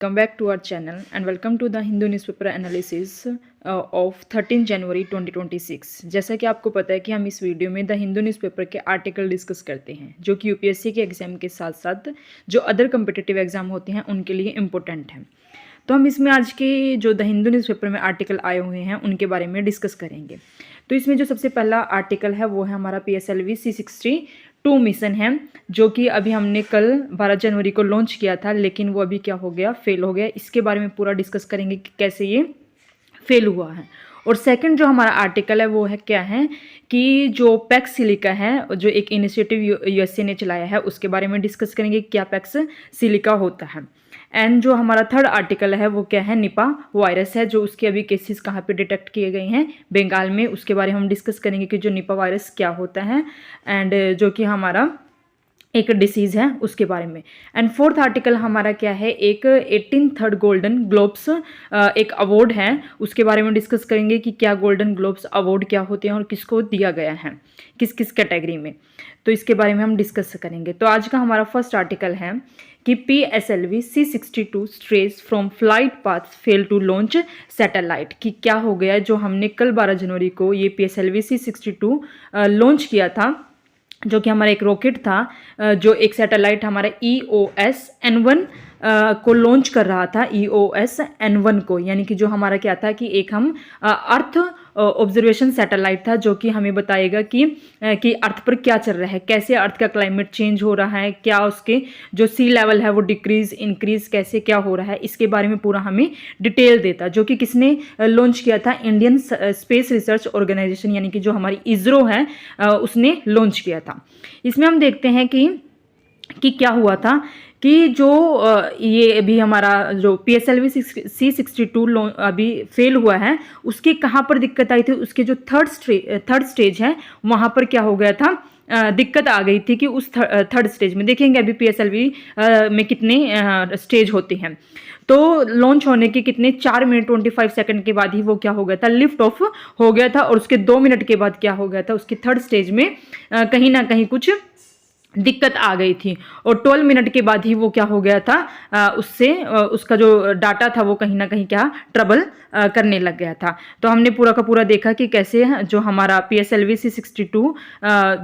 Come back to our channel and welcome to the Hindu newspaper analysis of 13 जनवरी 2026। जैसा कि आपको पता है कि हम इस वीडियो में द हिंदू न्यूज़पेपर के आर्टिकल डिस्कस करते हैं जो कि यूपीएससी के एग्ज़ाम के साथ साथ जो अदर कम्पिटिटिव एग्ज़ाम होते हैं उनके लिए इम्पोर्टेंट हैं। तो हम इसमें आज के जो द हिंदू न्यूज़पेपर में आर्टिकल आए हुए हैं उनके बारे में डिस्कस करेंगे। तो इसमें जो सबसे पहला आर्टिकल है वो है हमारा PSLV C62 मिशन है, जो कि अभी हमने कल 12 जनवरी को लॉन्च किया था, लेकिन वो अभी क्या हो गया, फेल हो गया। इसके बारे में पूरा डिस्कस करेंगे कि कैसे ये फेल हुआ है। और सेकंड जो हमारा आर्टिकल है वो है क्या है कि जो पैक्स सिलिका है, जो एक इनिशिएटिव यूएसए ने चलाया है, उसके बारे में डिस्कस करेंगे क्या पैक्स सिलिका होता है। एंड जो हमारा थर्ड आर्टिकल है वो क्या है, निपा वायरस है, जो उसके अभी केसेस कहाँ पे डिटेक्ट किए गए हैं, बंगाल में। उसके बारे में हम डिस्कस करेंगे कि जो निपा वायरस क्या होता है एंड जो कि हमारा एक डिसीज़ है उसके बारे में। एंड फोर्थ आर्टिकल हमारा क्या है, एक 18th गोल्डन ग्लोब्स एक अवार्ड है, उसके बारे में डिस्कस करेंगे कि क्या गोल्डन ग्लोब्स अवार्ड क्या होते हैं और किसको दिया गया है, किस किस कैटेगरी में। तो इसके बारे में हम डिस्कस करेंगे। तो आज का हमारा फर्स्ट आर्टिकल है कि PSLV C62 strays from flight path fail to launch satellite. कि क्या हो गया, जो हमने कल 12 जनवरी को ये PSLV C62 लॉन्च किया था, जो कि हमारा एक रॉकेट था, जो एक सैटेलाइट हमारा EOS N1 को लॉन्च कर रहा था, EOS N1 को। यानी कि जो हमारा क्या था कि एक हम अर्थ ऑब्जर्वेशन सैटेलाइट था, जो कि हमें बताएगा कि अर्थ पर क्या चल रहा है, कैसे अर्थ का क्लाइमेट चेंज हो रहा है, क्या उसके जो सी लेवल है वो डिक्रीज इंक्रीज कैसे क्या हो रहा है, इसके बारे में पूरा हमें डिटेल देता। जो कि किसने लॉन्च किया था, इंडियन स्पेस रिसर्च ऑर्गेनाइजेशन, यानी कि जो हमारी इसरो है उसने लॉन्च किया था। इसमें हम देखते हैं कि क्या हुआ था कि जो ये अभी हमारा जो PSLV C62 अभी फेल हुआ है, उसकी कहाँ पर दिक्कत आई थी, उसके जो थर्ड स्टेज है वहाँ पर क्या हो गया था, दिक्कत आ गई थी कि उस थर्ड स्टेज में देखेंगे अभी PSLV में कितने स्टेज होते हैं। तो लॉन्च होने के कितने 4 मिनट 25 सेकंड के बाद ही वो क्या हो गया था, लिफ्ट ऑफ हो गया था। और उसके 2 मिनट के बाद क्या हो गया था, उसकी थर्ड स्टेज में कहीं ना कहीं कुछ दिक्कत आ गई थी। और 12 मिनट के बाद ही वो क्या हो गया था, उससे उसका जो डाटा था वो कहीं ना कहीं क्या ट्रबल करने लग गया था। तो हमने पूरा का पूरा देखा कि कैसे जो हमारा PSLV C62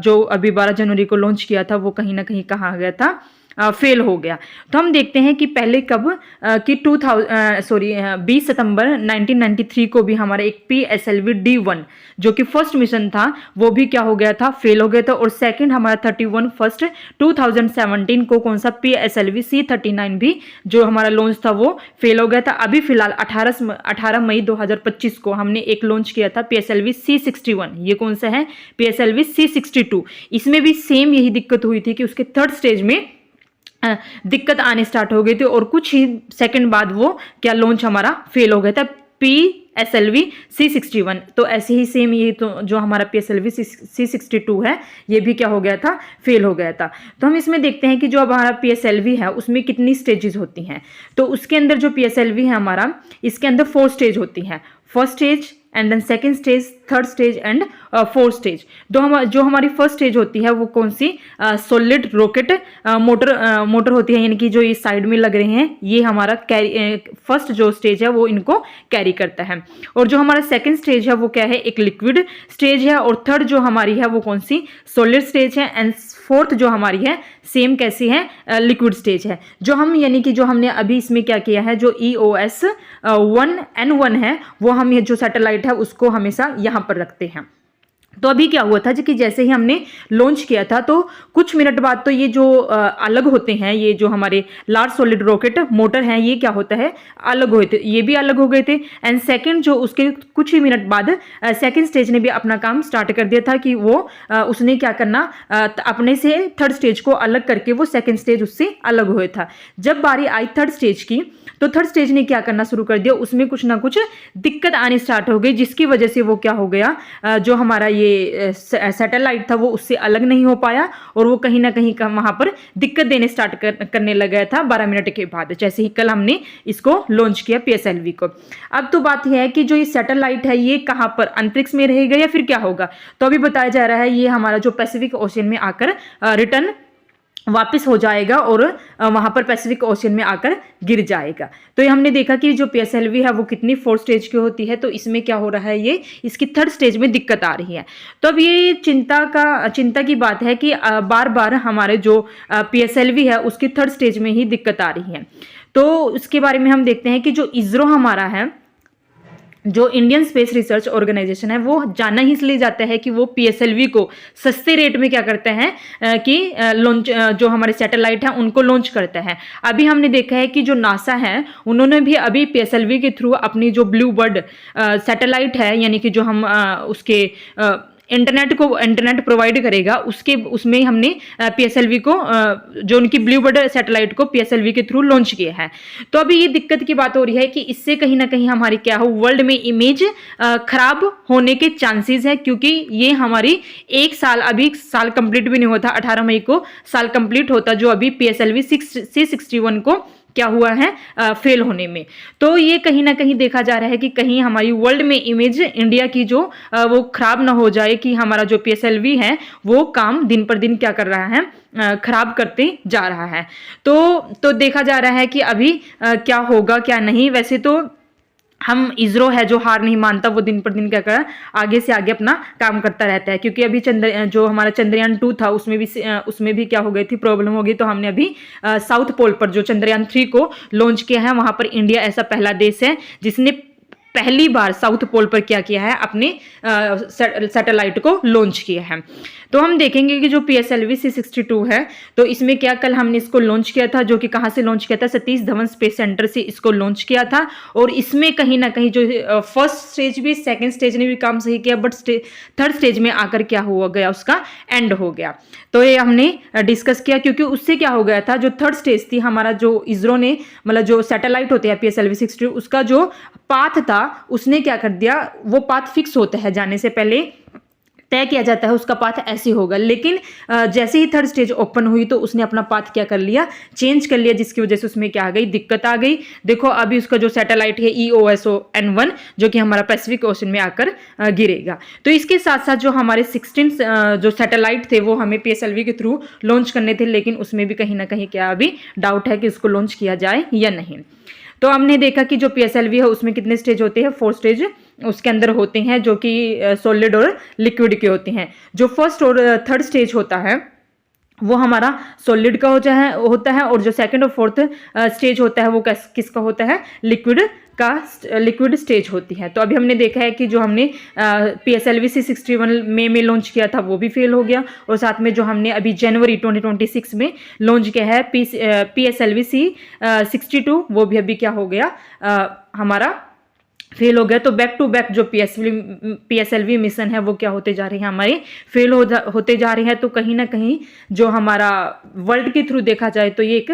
जो अभी 12 जनवरी को लॉन्च किया था वो कहीं ना कहीं कहाँ गया था, फेल हो गया। तो हम देखते हैं कि पहले कब कि 20 सितंबर 1993 को भी हमारा एक PSLV D1 जो कि फर्स्ट मिशन था वो भी क्या हो गया था, फेल हो गया था। और सेकंड हमारा 31 फर्स्ट 2017 को कौन सा PSLV C39 भी जो हमारा लॉन्च था वो फेल हो गया था। अभी फिलहाल 18 मई 2025 को हमने एक लॉन्च किया था PSLV C61। ये कौन सा है, PSLV C62। इसमें भी सेम यही दिक्कत हुई थी कि उसके थर्ड स्टेज में दिक्कत आने स्टार्ट हो गई थी और कुछ ही सेकंड बाद वो क्या लॉन्च हमारा फेल हो गया था, PSLV C61। तो ऐसे ही सेम ये तो जो हमारा PSLV C62 है ये भी क्या हो गया था, फेल हो गया था। तो हम इसमें देखते हैं कि जो हमारा PSLV है उसमें कितनी स्टेजेस होती हैं। तो उसके अंदर जो PSLV है हमारा, इसके अंदर 4 स्टेज होती हैं। First stage and then second stage, third stage and fourth stage. जो हमारी फर्स्ट स्टेज होती है वो कौन सी, सॉलिड रॉकेट मोटर होती है, यानी कि जो ये साइड में लग रहे हैं ये हमारा फर्स्ट जो स्टेज है वो इनको कैरी करता है। और जो हमारा सेकेंड स्टेज है वो क्या है, एक लिक्विड स्टेज है। और थर्ड जो हमारी है वो कौन सी, सॉलिड स्टेज है। एंड फोर्थ जो हमारी है सेम कैसी है, लिक्विड स्टेज है। जो हम यानी कि जो हमने अभी इसमें क्या किया है, जो EOS N1 है वो हम ये जो सैटेलाइट है उसको हमेशा यहाँ पर रखते हैं। तो अभी क्या हुआ था कि जैसे ही हमने लॉन्च किया था तो कुछ मिनट बाद तो ये जो अलग होते हैं, ये जो हमारे लार्ज सॉलिड रॉकेट मोटर हैं ये क्या होता है, अलग हुए थे, ये भी अलग हो गए थे। एंड सेकंड जो उसके कुछ ही मिनट बाद सेकंड स्टेज ने भी अपना काम स्टार्ट कर दिया था कि वो उसने क्या करना, अपने से थर्ड स्टेज को अलग करके वो सेकेंड स्टेज उससे अलग हुए था। जब बारी आई थर्ड स्टेज की तो थर्ड स्टेज ने क्या करना शुरू कर दिया, उसमें कुछ ना कुछ दिक्कत आनी स्टार्ट हो गई, जिसकी वजह से वो क्या हो गया, जो हमारा ये सैटेलाइट था वो उससे अलग नहीं हो पाया और वो कहीं ना कहीं वहां पर दिक्कत देने स्टार्ट करने लग गया था 12 मिनट के बाद, जैसे ही कल हमने इसको लॉन्च किया PSLV को। अब तो बात यह है कि जो ये सैटेलाइट है ये कहां पर, अंतरिक्ष में रहेगा या फिर क्या होगा। तो अभी बताया जा रहा है ये हमारा जो पैसिफिक ओशियन में आकर रिटर्न वापस हो जाएगा और वहाँ पर पैसिफिक ओशन में आकर गिर जाएगा। तो ये हमने देखा कि जो PSLV है वो कितनी 4 स्टेज की होती है, तो इसमें क्या हो रहा है, ये इसकी 3rd स्टेज में दिक्कत आ रही है। तो अब ये चिंता की बात है कि बार बार हमारे जो PSLV है उसकी 3rd स्टेज में ही दिक्कत आ रही है। तो उसके बारे में हम देखते हैं कि जो इसरो हमारा है, जो इंडियन स्पेस रिसर्च ऑर्गेनाइजेशन है, वो जाना ही इसलिए जाता है कि वो PSLV को सस्ते रेट में क्या करते हैं कि लॉन्च, जो हमारे सैटेलाइट हैं उनको लॉन्च करता है। अभी हमने देखा है कि जो नासा है उन्होंने भी अभी PSLV के थ्रू अपनी जो ब्लू बर्ड सैटेलाइट है, यानी कि जो हम उसके इंटरनेट प्रोवाइड करेगा, उसमें हमने PSLV को जो उनकी ब्लू बर्ड सैटेलाइट को PSLV के थ्रू लॉन्च किया है। तो अभी ये दिक्कत की बात हो रही है कि इससे कहीं ना कहीं हमारी क्या हो, वर्ल्ड में इमेज खराब होने के चांसेस है, क्योंकि ये हमारी 1 साल, अभी साल कंप्लीट भी नहीं होता, 18 मई को साल कंप्लीट होता जो अभी PSLV 661 को क्या हुआ है फेल होने में। तो ये कहीं ना कहीं देखा जा रहा है कि कहीं हमारी वर्ल्ड में इमेज इंडिया की जो वो खराब ना हो जाए, कि हमारा जो PSLV है वो काम दिन पर दिन क्या कर रहा है, खराब करते जा रहा है। तो देखा जा रहा है कि अभी क्या होगा क्या नहीं। वैसे तो हम इसरो है जो हार नहीं मानता, वो दिन पर दिन क्या कर रहा है, आगे से आगे अपना काम करता रहता है। क्योंकि अभी जो हमारा चंद्रयान 2 था उसमें भी क्या हो गई थी, प्रॉब्लम हो गई। तो हमने अभी साउथ पोल पर जो चंद्रयान 3 को लॉन्च किया है, वहां पर इंडिया ऐसा पहला देश है जिसने पहली बार साउथ पोल पर क्या किया है, अपने सैटेलाइट को लॉन्च किया है। तो हम देखेंगे कि जो PSLV 662 है, तो इसमें क्या, कल हमने इसको लॉन्च किया था, जो कि कहाँ से लॉन्च किया था, सतीश धवन स्पेस सेंटर से इसको लॉन्च किया था। और इसमें कहीं ना कहीं जो 1st स्टेज भी, 2nd स्टेज ने भी काम सही किया, बट 3rd स्टेज में आकर क्या हुआ गया, उसका एंड हो गया। तो ये हमने डिस्कस किया, क्योंकि उससे क्या हो गया था, जो 3rd स्टेज थी हमारा, जो इसरो ने मतलब जो सैटेलाइट होते हैं PSLV 662, उसका जो पाथ था उसने क्या कर दिया, वो पाथ फिक्स होता है, जाने से पहले तय किया जाता है उसका पाथ ऐसे होगा। लेकिन जैसे ही 3rd स्टेज ओपन हुई तो उसने अपना पाथ क्या कर लिया, चेंज कर लिया, जिसकी वजह से उसमें क्या आ गई, दिक्कत आ गई। देखो अभी उसका जो सैटेलाइट है EOSON-1, जो कि हमारा पैसिफिक ओशन में आकर गिरेगा। तो इसके साथ साथ जो हमारे 16 जो सैटेलाइट थे वो हमें PSLV के थ्रू लॉन्च करने थे, लेकिन उसमें भी कहीं ना कहीं क्या अभी डाउट है कि उसको लॉन्च किया जाए या नहीं। तो हमने देखा कि जो PSLV है उसमें कितने स्टेज होते हैं, 4 स्टेज उसके अंदर होते हैं, जो कि सॉलिड और लिक्विड के होते हैं। जो 1st और 3rd स्टेज होता है वो हमारा सॉलिड का होता है, और जो 2nd और 4th स्टेज होता है वो किसका होता है, लिक्विड स्टेज होती है। तो अभी हमने देखा है कि जो हमने PSLV 661 में लॉन्च किया था वो भी फेल हो गया, और साथ में जो हमने अभी जनवरी 2026 में लॉन्च किया है PSLV 62 वो भी अभी क्या हो गया, हमारा फेल हो गया। तो बैक टू बैक जो PSLV मिशन है वो क्या होते जा रहे हैं, हमारे फेल होते जा रहे हैं। तो कहीं ना कहीं जो हमारा वर्ल्ड के थ्रू देखा जाए तो ये एक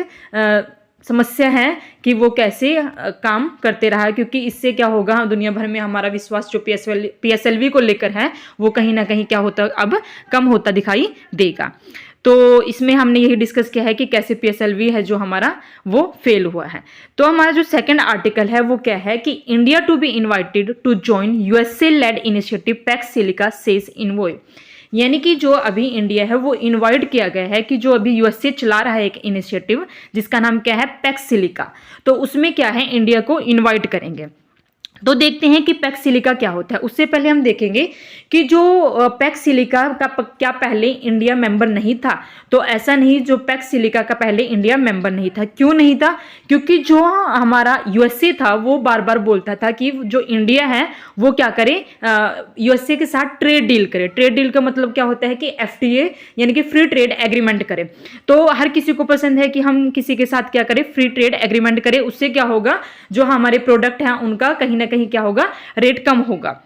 समस्या है कि वो कैसे काम करते रहा है, क्योंकि इससे क्या होगा, दुनिया भर में हमारा विश्वास जो PSLV को लेकर है वो कहीं ना कहीं क्या होता, अब कम होता दिखाई देगा। तो इसमें हमने यही डिस्कस किया है कि कैसे PSLV है जो हमारा वो फेल हुआ है। तो हमारा जो 2nd आर्टिकल है वो क्या है कि India to be invited to join USA led initiative Pax Silica says envoy, यानी कि जो अभी इंडिया है वो इनवाइट किया गया है कि जो अभी USA चला रहा है एक इनिशिएटिव जिसका नाम क्या है, पैक्स सिलिका। तो उसमें क्या है, इंडिया को इनवाइट करेंगे। तो देखते हैं कि पैक्स सिलिका क्या होता है। उससे पहले हम देखेंगे कि जो पैक्स सिलिका का क्या पहले इंडिया मेंबर नहीं था। तो ऐसा नहीं, जो पैक्स सिलिका का पहले इंडिया मेंबर नहीं था। क्यों नहीं था? क्योंकि जो हमारा USA था वो बार बार बोलता था कि जो इंडिया है वो क्या करे, USA के साथ ट्रेड डील करे। ट्रेड डील का मतलब क्या होता है कि FTA यानी कि फ्री ट्रेड एग्रीमेंट करे। तो हर किसी को पसंद है कि हम किसी के साथ क्या करें, फ्री ट्रेड एग्रीमेंट करें। उससे क्या होगा, जो हमारे प्रोडक्ट हैं उनका कहीं ना कहीं क्या होगा, रेट कम होगा,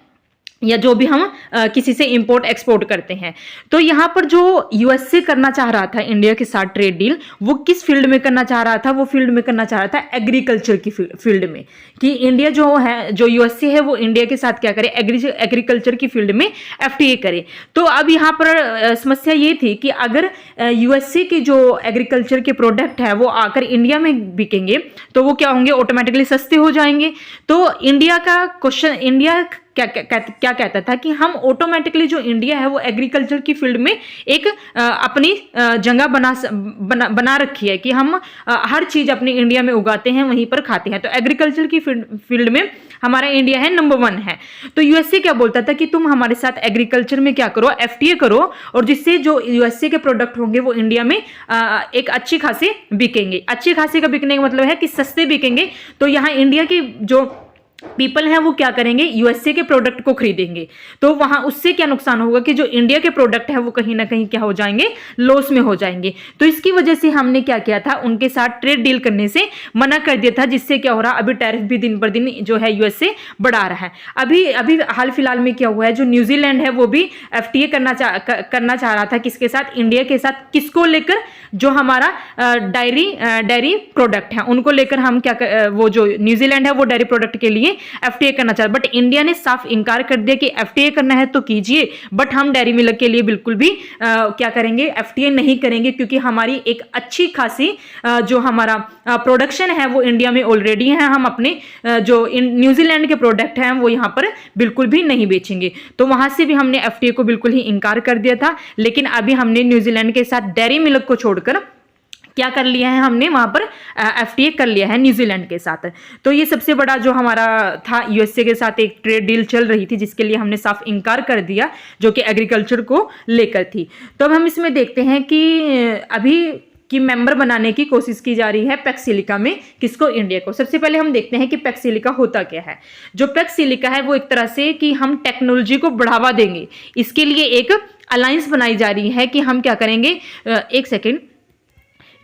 या जो भी हम किसी से इंपोर्ट एक्सपोर्ट करते हैं। तो यहाँ पर जो USA करना चाह रहा था इंडिया के साथ ट्रेड डील, वो किस फील्ड में करना चाह रहा था? वो फील्ड में करना चाह रहा था एग्रीकल्चर की फील्ड में, कि इंडिया जो है, जो USA है वो इंडिया के साथ क्या करे, एग्रीकल्चर की फील्ड में FTA करे। तो अब यहाँ पर समस्या ये थी कि अगर USA के जो एग्रीकल्चर के प्रोडक्ट है वो आकर इंडिया में बिकेंगे तो वो क्या होंगे, ऑटोमेटिकली सस्ते हो जाएंगे। तो इंडिया क्या कहता था कि हम ऑटोमेटिकली जो इंडिया है वो एग्रीकल्चर की फील्ड में एक अपनी जगह बना रखी है कि हम हर चीज अपनी इंडिया में उगाते हैं, वहीं पर खाते हैं। तो एग्रीकल्चर की फील्ड में हमारा इंडिया है नंबर 1 है। तो यूएसए क्या बोलता था कि तुम हमारे साथ एग्रीकल्चर में क्या करो, एफटीए करो, और जिससे जो यूएसए के प्रोडक्ट होंगे वो इंडिया में एक अच्छी खासी बिकेंगे। अच्छी खासी का बिकने का मतलब है कि सस्ते बिकेंगे। तो यहाँ इंडिया की जो पीपल हैं वो क्या करेंगे, यूएसए के प्रोडक्ट को खरीदेंगे। तो वहां उससे क्या नुकसान होगा कि जो इंडिया के प्रोडक्ट है वो कहीं ना कहीं क्या हो जाएंगे, लॉस में हो जाएंगे। तो इसकी वजह से हमने क्या किया था, उनके साथ ट्रेड डील करने से मना कर दिया था, जिससे क्या हो रहा, अभी टैरिफ भी दिन पर दिन जो है यूएसए बढ़ा रहा है। अभी अभी हाल फिलहाल में क्या हुआ है, जो न्यूजीलैंड है वो भी एफटीए करना चाह रहा था, किसके साथ, इंडिया के साथ। किसको लेकर, जो हमारा डेयरी प्रोडक्ट है उनको लेकर हम क्या वो जो न्यूजीलैंड है वो डेयरी प्रोडक्ट के लिए एफटीए करना चाहता, बट इंडिया ने साफ इनकार कर दिया कि एफटीए करना है तो कीजिए, बट हम डेयरी मिल्क के लिए बिल्कुल भी क्या करेंगे, एफटीए नहीं करेंगे, क्योंकि हमारी एक अच्छी खासी जो हमारा प्रोडक्शन है वो इंडिया में ऑलरेडी है। हम अपने जो न्यूजीलैंड के प्रोडक्ट हैं वो यहाँ पर बिल्कुल भी नहीं बेचेंगे। तो वहां से भी हमने एफटीए को बिल्कुल ही इनकार कर दिया था। लेकिन अभी हमने न्यूजीलैंड के साथ डेयरी मिल्क को छोड़कर क्या कर लिया है, हमने वहां पर एफटीए कर लिया है न्यूजीलैंड के साथ। तो ये सबसे बड़ा जो हमारा था, यूएसए के साथ एक ट्रेड डील चल रही थी जिसके लिए हमने साफ इनकार कर दिया, जो कि एग्रीकल्चर को लेकर थी। तो अब हम इसमें देखते हैं कि अभी कि मेंबर बनाने की कोशिश की जा रही है पैक्सिलिका में, किसको, इंडिया को। सबसे पहले हम देखते हैं कि पैक्सिलिका होता क्या है। जो पैक्सिलिका है वो एक तरह से कि हम टेक्नोलॉजी को बढ़ावा देंगे, इसके लिए एक अलायंस बनाई जा रही है कि हम क्या करेंगे, एक सेकेंड,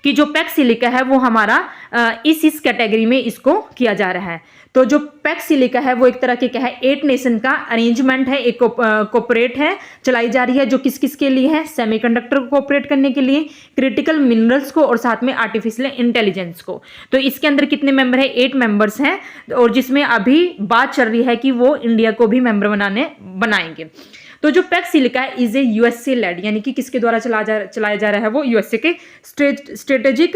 कि जो पैक्सिलिका है वो हमारा इस कैटेगरी में इसको किया जा रहा है। तो जो पैक्सिलिका है वो एक तरह के क्या है, 8 नेशन का अरेंजमेंट है, एक कोऑपरेट है, चलाई जा रही है, जो किस किस के लिए है, सेमीकंडक्टर को कोऑपरेट करने के लिए, क्रिटिकल मिनरल्स को, और साथ में आर्टिफिशियल इंटेलिजेंस को। तो इसके अंदर कितने मेंबर है, 8 मेंबर्स हैं, और जिसमें अभी बात चल रही है कि वो इंडिया को भी मेंबर बनाएंगे। तो जो पैक्सिलिका है इज ए यूएसए लेड, यानी कि किसके द्वारा चलाया जा रहा है, वो यूएसए के strategic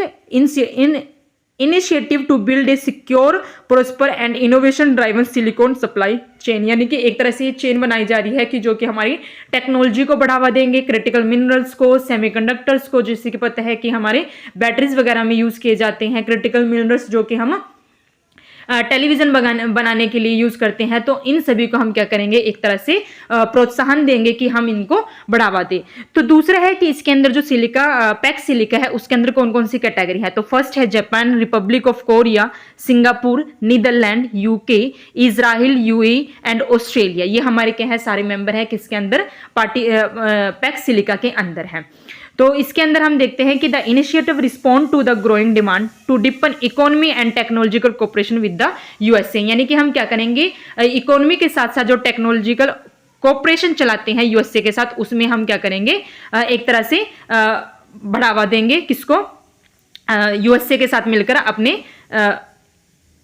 initiative to build a secure, prosper and innovation driven silicon supply chain, यानी कि एक तरह से ये चेन बनाई जा रही है कि जो कि हमारी टेक्नोलॉजी को बढ़ावा देंगे, क्रिटिकल मिनरल्स को, सेमीकंडक्टर्स को, जिससे कि पता है कि हमारे बैटरीज वगैरह में यूज किए जाते हैं, क्रिटिकल मिनरल्स जो कि हम टेलीविजन बनाने के लिए यूज करते हैं। तो इन सभी को हम क्या करेंगे, एक तरह से प्रोत्साहन देंगे कि हम इनको बढ़ावा दें। तो दूसरा है कि इसके अंदर जो पैक्सिलिका है उसके अंदर कौन कौन सी कैटेगरी है। तो फर्स्ट है Japan, Republic of Korea, Singapore, Netherlands, UK, Israel, UAE and Australia. ये हमारे क्या है, सारे मेंबर है किसके अंदर, पैक्सिलिका के अंदर है। तो इसके अंदर हम देखते हैं कि the initiative respond to the growing demand to deepen economy and technological cooperation with the USA, यानी कि हम क्या करेंगे, इकोनॉमी के साथ साथ जो टेक्नोलॉजिकल कोऑपरेशन चलाते हैं यूएसए के साथ, उसमें हम क्या करेंगे, एक तरह से बढ़ावा देंगे, किसको, यूएसए के साथ मिलकर अपने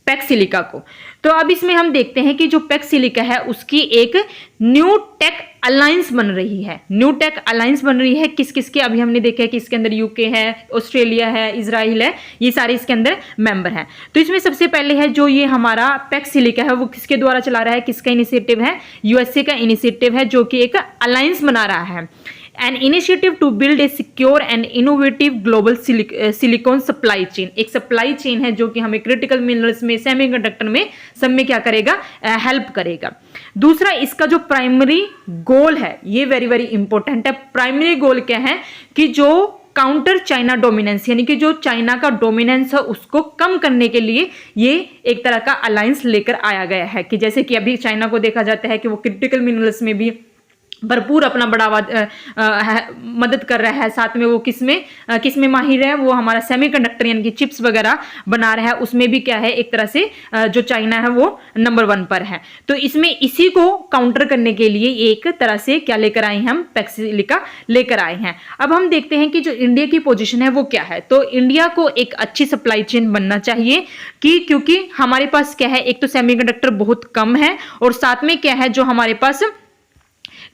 पैक्सिलिका को। तो अब इसमें हम देखते हैं कि जो पैक्सिलिका है उसकी एक न्यू टेक अलायंस बन रही है। न्यू टेक अलायंस बन रही है किस किस के, अभी हमने देखा है कि इसके अंदर यूके है, ऑस्ट्रेलिया है, इजराइल है, ये सारे इसके अंदर मेंबर हैं। तो इसमें सबसे पहले है जो ये हमारा पैक्सिलिका है वो किसके द्वारा चला रहा है, किसका इनिशिएटिव है, यूएसए का इनिशिएटिव है, जो कि एक अलायंस बना रहा है। An initiative to build a secure and innovative global silicon supply chain, एक सप्लाई चेन है जो कि हमें क्रिटिकल मिनरल्स में, सेमीकंडक्टर में, सब में क्या करेगा, हेल्प करेगा। दूसरा इसका जो प्राइमरी गोल है, ये वेरी वेरी इंपॉर्टेंट है। प्राइमरी गोल क्या है कि जो काउंटर चाइना डोमिनेंस, यानी कि जो चाइना का डोमिनेंस है उसको कम करने के लिए ये एक तरह का अलायंस लेकर आया गया है। कि जैसे कि अभी चाइना को देखा जाता है कि वो क्रिटिकल मिनरल्स में भी भरपूर अपना बढ़ावा मदद कर रहा है, साथ में वो किसमें माहिर है, वो हमारा सेमीकंडक्टर यानी कि चिप्स वगैरह बना रहा है, उसमें भी क्या है, एक तरह से जो चाइना है वो नंबर 1 पर है। तो इसमें इसी को काउंटर करने के लिए एक तरह से क्या लेकर आए हैं, हम पैक्सिलिका लेकर आए हैं। अब हम देखते हैं कि जो इंडिया की पोजीशन है वो क्या है। तो इंडिया को एक अच्छी सप्लाई चेन बनना चाहिए कि क्योंकि हमारे पास क्या है, एक तो सेमीकंडक्टर बहुत कम है, और साथ में क्या है, जो हमारे पास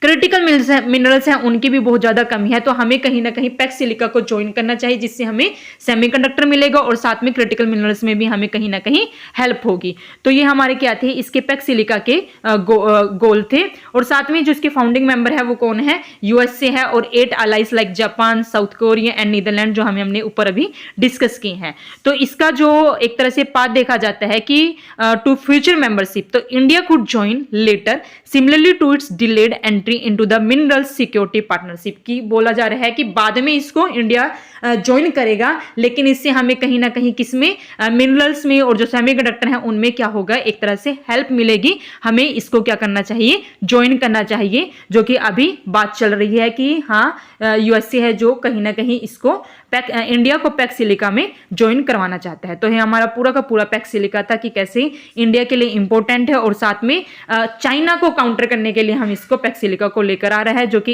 क्रिटिकल मिनरल्स हैं उनकी भी बहुत ज़्यादा कमी है, तो हमें कहीं ना कहीं पैक्स सिलिका को ज्वाइन करना चाहिए, जिससे हमें सेमीकंडक्टर मिलेगा और साथ में क्रिटिकल मिनरल्स में भी हमें कहीं ना कहीं हेल्प होगी। तो ये हमारे क्या थे, इसके पैक्स सिलिका के गोल थे। और साथ में जो इसके फाउंडिंग मेंबर है वो कौन है, यूएसए है, और 8 allies like Japan, South Korea and Netherlands जो हमने ऊपर अभी डिस्कस किए हैं। तो इसका जो एक तरह से पाथ देखा जाता है कि टू फ्यूचर मेंबरशिप, तो India could join later similarly to its delayed entry into the mineral security partnership, की बोला जा रहा है कि बाद में इसको इंडिया ज्वाइन करेगा, लेकिन इससे हमें कहीं ना कहीं किसमें, मिनरल्स में और जो सेमीकंडक्टर हैं उनमें क्या होगा, एक तरह से हेल्प मिलेगी। हमें इसको क्या करना चाहिए, ज्वाइन करना चाहिए, जो कि अभी बात चल रही है कि हाँ यूएसए है जो कहीं ना कहीं इसको इंडिया को पैक्स सिलिका में ज्वाइन करवाना चाहता है। तो ये हमारा पूरा का पूरा पैक्स सिलिका था कि कैसे इंडिया के लिए इंपॉर्टेंट है, और साथ में चाइना को काउंटर करने के लिए हम इसको पैक्स सिलिका को लेकर आ रहा है, जो कि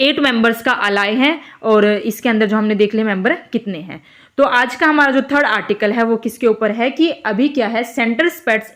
8 मेंबर्स का अलाय है। और इसके अंदर जो हमने देख लिया मेंबर कितने हैं। तो आज का हमारा जो थर्ड आर्टिकल है वो किसके ऊपर है कि अभी क्या है, centre steps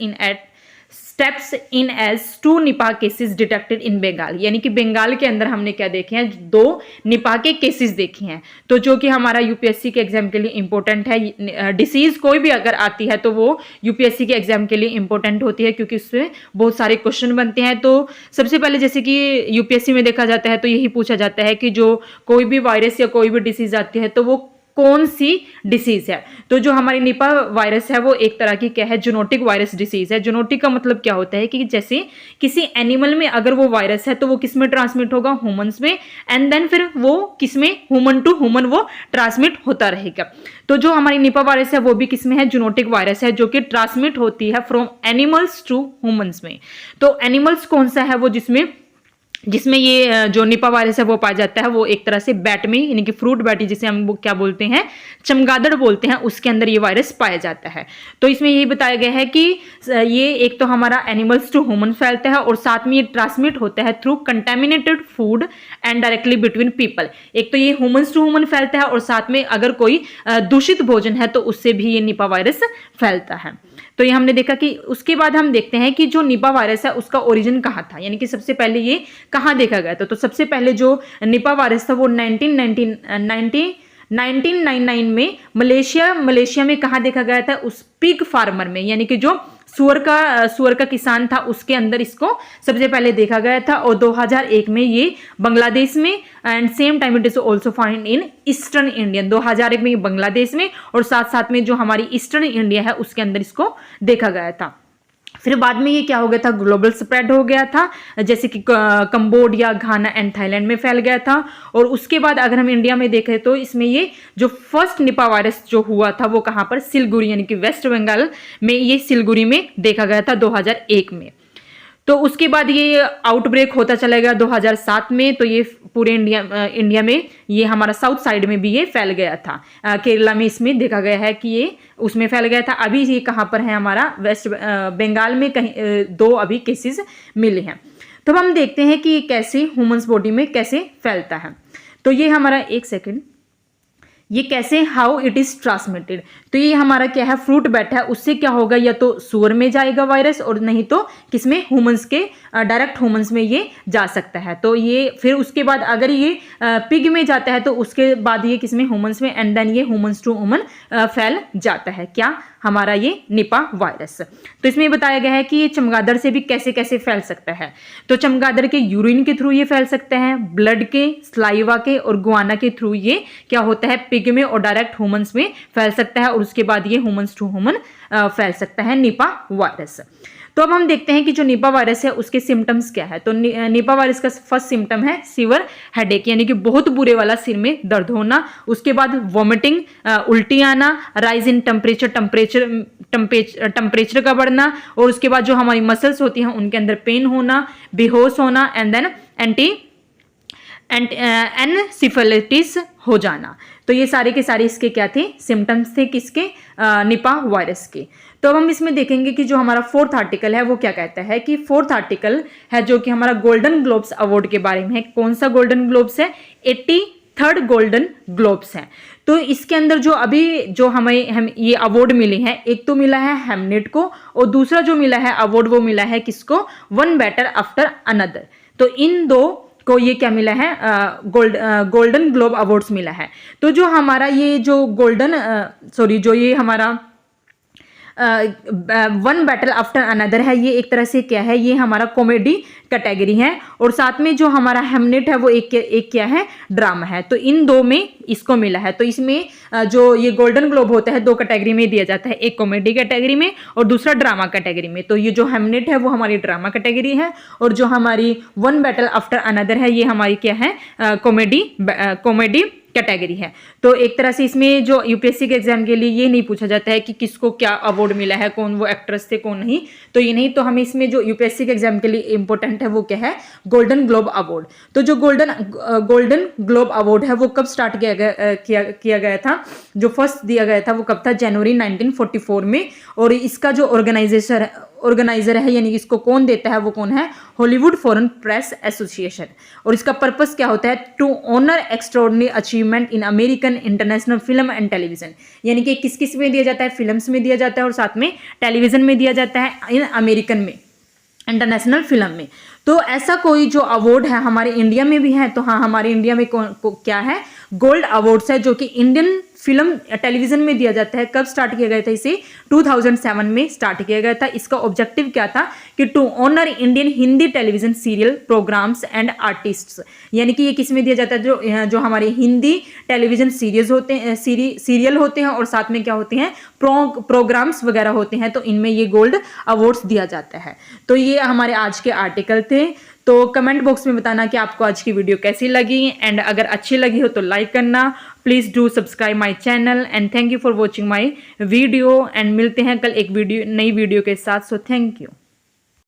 in as 2 Nipah cases detected in Bengal, यानी कि बंगाल के अंदर हमने क्या देखे हैं, 2 निपाह के केसेस देखे हैं। तो जो कि हमारा यूपीएससी के एग्जाम के लिए इंपॉर्टेंट है। डिसीज कोई भी अगर आती है तो वो यूपीएससी के एग्जाम के लिए इंपॉर्टेंट होती है, क्योंकि उससे बहुत सारे क्वेश्चन बनते हैं। तो सबसे पहले जैसे कि यूपीएससी में देखा जाता है तो यही पूछा जाता है कि जो कोई भी वायरस या कोई भी डिसीज आती है तो वो कौन सी डिसीज है। तो जो हमारी निपाह वायरस है वो एक तरह की क्या है, जूनोटिक वायरस डिसीज है। जूनोटिक का मतलब क्या होता है कि जैसे किसी एनिमल में अगर वो वायरस है तो वो किस में ट्रांसमिट होगा, ह्यूमंस में, एंड देन फिर वो किस में, ह्यूमन टू ह्यूमन वो ट्रांसमिट होता रहेगा। तो जो हमारी निपाह वायरस है वो भी किस में है, जूनोटिक वायरस है, जो कि ट्रांसमिट होती है फ्रॉम एनिमल्स टू ह्यूमंस में। तो एनिमल्स कौन सा है, वो जिसमें ये जो निपाह वायरस है वो पाया जाता है, वो एक तरह से बैट में, यानी कि फ्रूट बैटी जिसे हम वो क्या बोलते हैं, चमगादड़ बोलते हैं, उसके अंदर ये वायरस पाया जाता है। तो इसमें यही बताया गया है कि ये एक तो हमारा एनिमल्स टू ह्यूमन फैलता है, और साथ में ये ट्रांसमिट होता है through contaminated food and directly between people. एक तो ये ह्यूमंस टू ह्यूमन फैलता है, और साथ में अगर कोई दूषित भोजन है तो उससे भी ये निपाह वायरस फैलता है। तो ये हमने देखा कि उसके बाद हम देखते हैं कि जो निपाह वायरस है उसका ओरिजिन कहाँ था, यानी कि सबसे पहले ये कहाँ देखा गया था। तो सबसे पहले जो निपाह वायरस था वो 1999 में मलेशिया में कहाँ देखा गया था, उस पिग फार्मर में, यानी कि जो सुअर का किसान था उसके अंदर इसको सबसे पहले देखा गया था। और 2001 में ये बांग्लादेश में, and same time it is also found in eastern Indian, 2001 में बांग्लादेश में, और साथ साथ में जो हमारी ईस्टर्न इंडिया है उसके अंदर इसको देखा गया था। फिर बाद में ये क्या हो गया था, ग्लोबल स्प्रेड हो गया था, जैसे कि कंबोडिया, घाना एंड थाईलैंड में फैल गया था। और उसके बाद अगर हम इंडिया में देखें तो इसमें ये जो फर्स्ट निपाह वायरस जो हुआ था वो कहाँ पर, सिलगुड़ी, यानी कि वेस्ट बंगाल में, ये सिलगुड़ी में देखा गया था 2001 में। तो उसके बाद ये आउटब्रेक होता चला गया 2007 में, तो ये पूरे इंडिया में, ये हमारा साउथ साइड में भी ये फैल गया था। केरला में इसमें देखा गया है कि ये उसमें फैल गया था। अभी ये कहाँ पर है, हमारा वेस्ट बंगाल में कहीं 2 अभी केसेस मिले हैं। तो हम देखते हैं कि कैसे ह्यूमंस बॉडी में कैसे फैलता है। तो ये हमारा, एक सेकेंड, ये कैसे, हाउ इट इज ट्रांसमिटेड। तो ये हमारा क्या है, फ्रूट बैट है, उससे क्या होगा, या तो सुअर में जाएगा वायरस, और नहीं तो किसमें, ह्यूमंस के, डायरेक्ट ह्यूमंस में ये जा सकता है। तो ये फिर उसके बाद अगर ये पिग में जाता है तो उसके बाद ये किसमें, ह्यूमंस में, एंड देन ये ह्यूमंस टू ह्यूमन फैल जाता है, क्या, हमारा ये निपाह वायरस। तो इसमें बताया गया है कि ये चमगादड़ से भी कैसे कैसे फैल सकता है। तो चमगादड़ के यूरिन के थ्रू ये फैल सकता है, ब्लड के, स्लाइवा के और गुआना के थ्रू ये क्या होता है, पिग में और डायरेक्ट ह्यूमंस में फैल सकता है, और उसके बाद ये ह्यूमंस टू ह्यूमन फैल सकता है निपाह वायरस। तो अब हम देखते हैं कि जो निपाह वायरस है उसके सिम्टम्स क्या है। तो निपाह वायरस का फर्स्ट सिम्टम है सीवर हेडेक, यानी कि बहुत बुरे वाला सिर में दर्द होना। उसके बाद वॉमिटिंग, उल्टी आना, राइज इन टेम्परेचर का बढ़ना, और उसके बाद जो हमारी मसल्स होती हैं उनके अंदर पेन होना, बेहोश होना, एंड देन एनसिफेलिटिस हो जाना। तो ये सारे के सारे इसके क्या थे, सिम्टम्स थे, किसके, निपाह वायरस के। तो अब हम इसमें देखेंगे कि जो हमारा 4th आर्टिकल है वो क्या कहता है कि 4th आर्टिकल है जो कि हमारा गोल्डन ग्लोब्स अवार्ड के बारे में है। कौन सा गोल्डन ग्लोब्स है, 83rd गोल्डन ग्लोब्स है। तो इसके अंदर जो अभी जो हम ये अवार्ड मिले हैं, एक तो मिला है हेमनेट को, और दूसरा जो मिला है अवार्ड वो मिला है किसको, वन बेटर आफ्टर अनदर। तो इन दो को ये क्या मिला है, गोल्डन ग्लोब अवार्ड्स मिला है। तो जो हमारा ये जो जो ये हमारा वन बैटल आफ्टर अनदर है, ये एक तरह से क्या है, ये हमारा कॉमेडी कैटेगरी है, और साथ में जो हमारा हेमनेट है वो एक क्या है, ड्रामा है। तो इन दो में इसको मिला है। तो इसमें जो ये गोल्डन ग्लोब होता है दो कैटेगरी में दिया जाता है, एक कॉमेडी कैटेगरी में और दूसरा ड्रामा कैटेगरी में। तो ये जो हेमनेट है वो हमारी ड्रामा कैटेगरी है, और जो हमारी वन बैटल आफ्टर अनदर है ये हमारी क्या है, कॉमेडी कैटेगरी है। तो एक तरह से इसमें जो यूपीएससी के एग्जाम के लिए ये नहीं पूछा जाता है कि किसको क्या अवार्ड मिला है, कौन वो एक्ट्रेस थे कौन नहीं, तो ये नहीं। तो हमें इसमें जो यूपीएससी के एग्जाम के लिए इंपॉर्टेंट है वो क्या है, गोल्डन ग्लोब अवार्ड। तो जो गोल्डन ग्लोब अवार्ड है वो कब स्टार्ट किया गया था, जो फर्स्ट दिया गया था वो कब था, जनवरी 1944 में। और इसका जो ऑर्गेनाइजर है यानी कि इसको कौन देता है, वो कौन है, हॉलीवुड फॉरेन प्रेस एसोसिएशन। और इसका पर्पस क्या होता है, to honour extraordinary achievement in American international film and television. यानी कि किस में दिया जाता है, फिल्म्स में दिया जाता है और साथ में टेलीविजन में दिया जाता है, इन अमेरिकन में, इंटरनेशनल फिल्म में। तो ऐसा कोई जो अवार्ड है हमारे इंडिया में भी है, तो हाँ हमारे इंडिया में क्या है, गोल्ड अवार्ड्स है, जो कि इंडियन फिल्म टेलीविजन में दिया जाता है। कब स्टार्ट किया गया था इसे, 2007 में स्टार्ट किया गया था। इसका ऑब्जेक्टिव क्या था कि to honour Indian Hindi television serial programmes and artists. यानी कि ये किस में दिया जाता है, जो हमारे हिंदी टेलीविजन सीरीज होते हैं, सीरियल होते हैं और साथ में क्या होते हैं, प्रोग्राम्स वगैरह होते हैं, तो इनमें ये गोल्ड अवार्ड्स दिया जाता है। तो ये हमारे आज के आर्टिकल थे। तो कमेंट बॉक्स में बताना कि आपको आज की वीडियो कैसी लगी, एंड अगर अच्छी लगी हो तो लाइक करना। Please do subscribe my channel, and thank you for watching my video. And मिलते हैं कल एक नई वीडियो के साथ। So thank you.